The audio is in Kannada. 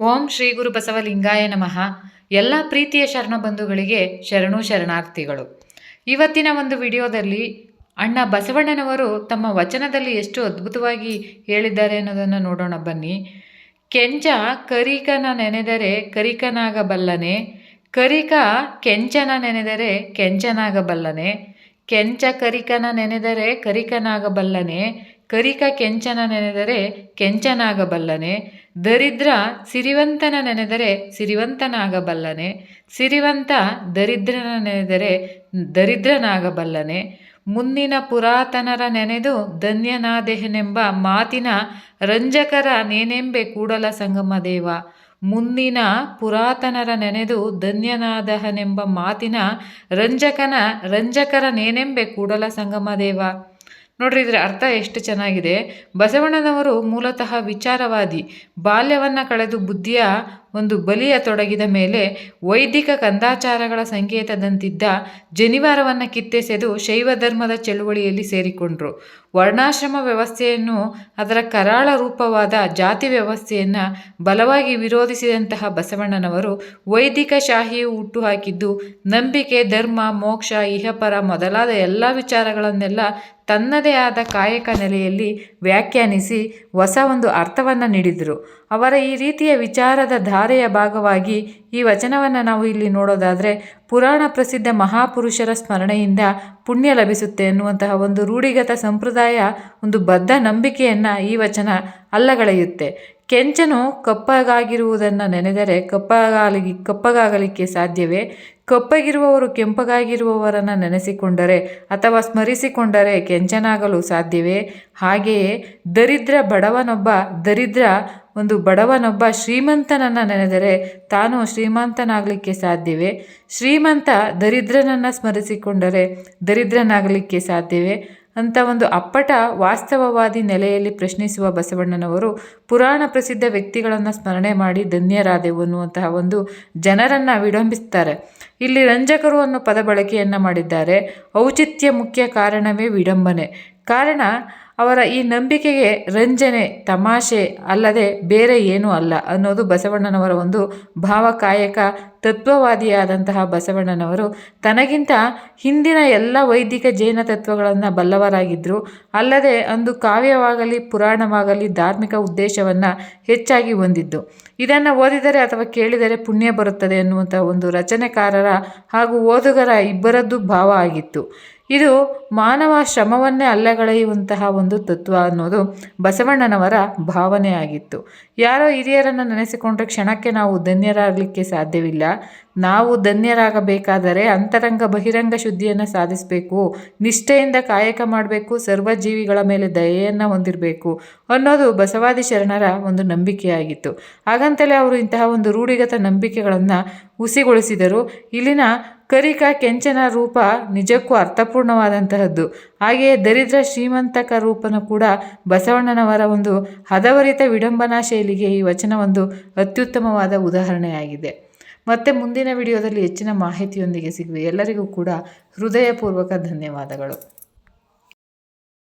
ಓಂ ಶ್ರೀ ಗುರು ಬಸವಲಿಂಗಾಯ ನಮಃ. ಎಲ್ಲ ಪ್ರೀತಿಯ ಶರಣ ಬಂಧುಗಳಿಗೆ ಶರಣು ಶರಣಾರ್ಥಿಗಳು. ಇವತ್ತಿನ ಒಂದು ವಿಡಿಯೋದಲ್ಲಿ ಅಣ್ಣ ಬಸವಣ್ಣನವರು ತಮ್ಮ ವಚನದಲ್ಲಿ ಎಷ್ಟು ಅದ್ಭುತವಾಗಿ ಹೇಳಿದ್ದಾರೆ ಅನ್ನೋದನ್ನು ನೋಡೋಣ ಬನ್ನಿ. ಕೆಂಚ ಕರಿಕನ ನೆನೆದರೆ ಕರಿಕನಾಗಬಲ್ಲನೆ, ಕರಿಕ ಕೆಂಚನ ನೆನೆದರೆ ಕೆಂಚನಾಗಬಲ್ಲನೆ. ಕೆಂಚ ಕರಿಕನ ನೆನೆದರೆ ಕರಿಕನಾಗಬಲ್ಲನೆ, ಕರಿಕ ಕೆಂಚನ ನೆನೆದರೆ ಕೆಂಚನಾಗಬಲ್ಲನೆ. ದರಿದ್ರ ಸಿರಿವಂತನ ನೆನೆದರೆ ಸಿರಿವಂತನಾಗಬಲ್ಲನೆ, ಸಿರಿವಂತ ದರಿದ್ರನ ನೆನೆದರೆ ದರಿದ್ರನಾಗಬಲ್ಲನೆ. ಮುನ್ನಿನ ಪುರಾತನರ ನೆನೆದು ಧನ್ಯನಾದೆನೆಂಬ ಮಾತಿನ ರಂಜಕರ ನೇನೆಂಬೆ ಕೂಡಲ ಸಂಗಮ ದೇವ. ಮುನ್ನಿನ ಪುರಾತನರ ನೆನೆದು ಧನ್ಯನಾದಹನೆಂಬ ಮಾತಿನ ರಂಜಕರ ನೇನೆಂಬೆ ಕೂಡಲ ಸಂಗಮ ದೇವ. ನೋಡ್ರಿ, ಇದ್ರ ಅರ್ಥ ಎಷ್ಟು ಚೆನ್ನಾಗಿದೆ. ಬಸವಣ್ಣನವರು ಮೂಲತಃ ವಿಚಾರವಾದಿ. ಬಾಲ್ಯವನ್ನು ಕಳೆದು ಬುದ್ಧಿಯ ಒಂದು ಬಲಿಯ ತೊಡಗಿದ ಮೇಲೆ ವೈದಿಕ ಕಂದಾಚಾರಗಳ ಸಂಕೇತದಂತಿದ್ದ ಜನಿವಾರವನ್ನು ಕಿತ್ತೆಸೆದು ಶೈವ ಧರ್ಮದ ಚಳುವಳಿಯಲ್ಲಿ ಸೇರಿಕೊಂಡ್ರು. ವರ್ಣಾಶ್ರಮ ವ್ಯವಸ್ಥೆಯನ್ನು, ಅದರ ಕರಾಳ ರೂಪವಾದ ಜಾತಿ ವ್ಯವಸ್ಥೆಯನ್ನು ಬಲವಾಗಿ ವಿರೋಧಿಸಿದಂತಹ ಬಸವಣ್ಣನವರು ವೈದಿಕ ಶಾಹಿಯು ಹುಟ್ಟುಹಾಕಿದ್ದು ನಂಬಿಕೆ, ಧರ್ಮ, ಮೋಕ್ಷ, ಇಹಪರ ಮೊದಲಾದ ಎಲ್ಲ ವಿಚಾರಗಳನ್ನೆಲ್ಲ ತನ್ನದೇ ಆದ ಕಾಯಕ ನೆಲೆಯಲ್ಲಿ ವ್ಯಾಖ್ಯಾನಿಸಿ ಹೊಸ ಒಂದು ಅರ್ಥವನ್ನು ನೀಡಿದರು. ಅವರ ಈ ರೀತಿಯ ವಿಚಾರದ ಧಾರೆಯ ಭಾಗವಾಗಿ ಈ ವಚನವನ್ನು ನಾವು ಇಲ್ಲಿ ನೋಡೋದಾದರೆ, ಪುರಾಣ ಪ್ರಸಿದ್ಧ ಮಹಾಪುರುಷರ ಸ್ಮರಣೆಯಿಂದ ಪುಣ್ಯ ಲಭಿಸುತ್ತೆ ಎನ್ನುವಂತಹ ಒಂದು ರೂಢಿಗತ ಸಂಪ್ರದಾಯ, ಒಂದು ಬದ್ಧ ನಂಬಿಕೆಯನ್ನು ಈ ವಚನ ಅಲ್ಲಗಳೆಯುತ್ತೆ. ಕೆಂಚನು ಕಪ್ಪಗಾಗಿರುವುದನ್ನು ನೆನೆದರೆ ಕಪ್ಪಗಾಗಲಿಕ್ಕೆ ಸಾಧ್ಯವೇ? ಕಪ್ಪಗಿರುವವರು ಕೆಂಪಗಾಗಿರುವವರನ್ನು ನೆನೆಸಿಕೊಂಡರೆ ಅಥವಾ ಸ್ಮರಿಸಿಕೊಂಡರೆ ಕೆಂಚನಾಗಲು ಸಾಧ್ಯವೇ? ಹಾಗೆಯೇ ಬಡವನೊಬ್ಬ ಶ್ರೀಮಂತನನ್ನು ನೆನೆದರೆ ತಾನು ಶ್ರೀಮಂತನಾಗಲಿಕ್ಕೆ ಸಾಧ್ಯವೇ? ಶ್ರೀಮಂತ ದರಿದ್ರನನ್ನು ಸ್ಮರಿಸಿಕೊಂಡರೆ ದರಿದ್ರನಾಗಲಿಕ್ಕೆ ಸಾಧ್ಯವೇ ಅಂತ ಒಂದು ಅಪ್ಪಟ ವಾಸ್ತವವಾದಿ ನೆಲೆಯಲ್ಲಿ ಪ್ರಶ್ನಿಸುವ ಬಸವಣ್ಣನವರು ಪುರಾಣ ಪ್ರಸಿದ್ಧ ವ್ಯಕ್ತಿಗಳನ್ನು ಸ್ಮರಣೆ ಮಾಡಿ ಧನ್ಯರಾದೆವು ಅನ್ನುವಂತಹ ಒಂದು ಜನರನ್ನು ವಿಡಂಬಿಸ್ತಾರೆ. ಇಲ್ಲಿ ರಂಜಕರು ಅನ್ನೋ ಪದ ಬಳಕೆಯನ್ನು ಮಾಡಿದ್ದಾರೆ. ಔಚಿತ್ಯ ಮುಖ್ಯ ಕಾರಣವೇ ವಿಡಂಬನೆ. ಕಾರಣ ಅವರ ಈ ನಂಬಿಕೆಗೆ ರಂಜನೆ, ತಮಾಷೆ ಅಲ್ಲದೆ ಬೇರೆ ಏನೂ ಅಲ್ಲ ಅನ್ನೋದು ಬಸವಣ್ಣನವರ ಒಂದು ಭಾವಕಾಯಕ ತತ್ವವಾದಿಯಾದಂತಹ ಬಸವಣ್ಣನವರು ತನಗಿಂತ ಹಿಂದಿನ ಎಲ್ಲ ವೈದಿಕ ಜೈನ ತತ್ವಗಳನ್ನು ಬಲ್ಲವರಾಗಿದ್ದರು. ಅಲ್ಲದೆ ಅಂದು ಕಾವ್ಯವಾಗಲಿ ಪುರಾಣವಾಗಲಿ ಧಾರ್ಮಿಕ ಉದ್ದೇಶವನ್ನು ಹೆಚ್ಚಾಗಿ ಹೊಂದಿದ್ದು. ಇದನ್ನು ಓದಿದರೆ ಅಥವಾ ಕೇಳಿದರೆ ಪುಣ್ಯ ಬರುತ್ತದೆ ಎನ್ನುವಂಥ ಒಂದು ರಚನೆಕಾರರ ಹಾಗೂ ಓದುಗರ ಇಬ್ಬರದ್ದು ಭಾವ ಆಗಿತ್ತು. ಇದು ಮಾನವ ಶ್ರಮವನ್ನೇ ಅಲ್ಲಗಳೆಯುವಂತಹ ಒಂದು ತತ್ವ ಅನ್ನೋದು ಬಸವಣ್ಣನವರ ಭಾವನೆ ಆಗಿತ್ತು. ಯಾರೋ ಹಿರಿಯರನ್ನು ನೆನೆಸಿಕೊಂಡ್ರೆ ಕ್ಷಣಕ್ಕೆ ನಾವು ಧನ್ಯರಾಗಲಿಕ್ಕೆ ಸಾಧ್ಯವಿಲ್ಲ. ನಾವು ಧನ್ಯರಾಗಬೇಕಾದರೆ ಅಂತರಂಗ ಬಹಿರಂಗ ಶುದ್ಧಿಯನ್ನು ಸಾಧಿಸಬೇಕು, ನಿಷ್ಠೆಯಿಂದ ಕಾಯಕ ಮಾಡಬೇಕು, ಸರ್ವಜೀವಿಗಳ ಮೇಲೆ ದಯೆಯನ್ನು ಹೊಂದಿರಬೇಕು ಅನ್ನೋದು ಬಸವಾದಿ ಶರಣರ ಒಂದು ನಂಬಿಕೆಯಾಗಿತ್ತು. ಹಾಗಂತಲೇ ಅವರು ಇಂತಹ ಒಂದು ರೂಢಿಗತ ನಂಬಿಕೆಗಳನ್ನು ಹುಸಿಗೊಳಿಸಿದರು. ಇಲ್ಲಿನ ಕರಿಕ ಕೆಂಚನ ರೂಪ ನಿಜಕ್ಕೂ ಅರ್ಥಪೂರ್ಣವಾದಂತಹದ್ದು. ಹಾಗೆಯೇ ದರಿದ್ರ ಶ್ರೀಮಂತಕ ರೂಪನೂ ಕೂಡ ಬಸವಣ್ಣನವರ ಒಂದು ಹದವರಿತ ವಿಡಂಬನಾ ಶೈಲಿಗೆ ಈ ವಚನ ಒಂದು ಅತ್ಯುತ್ತಮವಾದ ಉದಾಹರಣೆಯಾಗಿದೆ. ಮತ್ತೆ ಮುಂದಿನ ವಿಡಿಯೋದಲ್ಲಿ ಹೆಚ್ಚಿನ ಮಾಹಿತಿಯೊಂದಿಗೆ ಸಿಗುವೆ. ಎಲ್ಲರಿಗೂ ಕೂಡ ಹೃದಯಪೂರ್ವಕ ಧನ್ಯವಾದಗಳು.